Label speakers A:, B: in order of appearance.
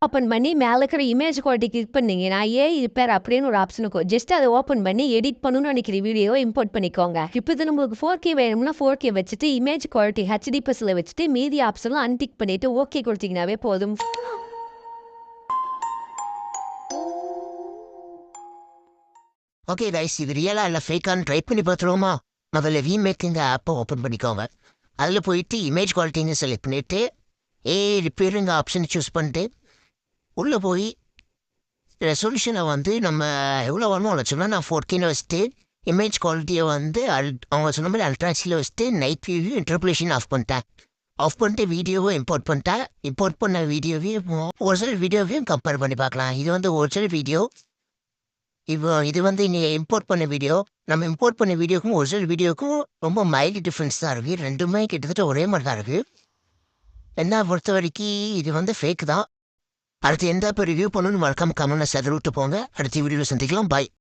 A: Open பண்ணி மேலே இருக்கிற இமேஜ் குவாலிட்டி கிளிக் பண்ணீங்கன்னா ஏஐ ரிப்பேர் அப்படின்னு ஒரு ஆப்ஷன் இருக்கும். ஜஸ்ட் அதை ஓப்பன் பண்ணி எடிட் பண்ணணும்னு நினைக்கிற வீடியோவை இம்போர்ட் பண்ணிக்கோங்க. இப்போ இது நம்மளுக்கு 4K வேணும்னா 4K வச்சுட்டு இமேஜ் குவாலிட்டி ஹெச்டி ப்ளஸ்ல வச்சுட்டு மீதி ஆப்ஷன்லாம் அன்டிக் பண்ணிட்டு ஓகே கொடுத்தீங்கன்னாவே போதும்.
B: ஓகே கைஸ், இது ரியலாக இல்லை ஃபேக்கான்னு ட்ரை பண்ணி பார்த்துருவோமா? முதல்ல விமேக்கிங் ஆப்பை ஓப்பன் பண்ணிக்கோங்க. அதில் போயிட்டு இமேஜ் குவாலிட்டின்னு செலக்ட் பண்ணிவிட்டு ரிப்பேருங்க ஆப்ஷன் சூஸ் பண்ணிட்டு உள்ளே போய் ரெசல்யூஷனை வந்து நம்ம எவ்வளோ வேணுமோ அவ்வளோ சொன்னால் நான் 4Kன்னு வச்சுட்டு இமேஜ் குவாலிட்டியை வந்து அவங்க சொன்ன மாதிரி அல்ட்ராக்ஸில் வச்சுட்டு நைட் வியூ இன்டர்பிளேஷன் ஆஃப் பண்ணிட்டேன். ஆஃப் பண்ணிட்டு வீடியோவை இம்போர்ட் பண்ணிட்டேன். இம்போர்ட் பண்ண வீடியோவையும் ஒரிஜினல் வீடியோவையும் கம்பேர் பண்ணி பார்க்கலாம். இது வந்து ஒரிஜினல் வீடியோ. இது வந்து நீ இம்போர்ட் பண்ண வீடியோ. நம்ம இம்போர்ட் பண்ண வீடியோக்கும் ஒரிஜினல் வீடியோக்கும் ரொம்ப மைல்டு டிஃப்ரென்ஸ் தான் இருக்குது. ரெண்டுமே கிட்டத்தட்ட ஒரே மாதிரி தான் இருக்குது. என்ன பொறுத்த வரைக்கும் இது வந்து ஃபேக் தான். அடுத்து எந்த இப்போ ரிவ்யூ பண்ணணும்னு மறக்காம கமெண்ட்ல சதுர விட்டு போங்க. அடுத்த வீடியோவில் சந்திக்கலாம். பாய்.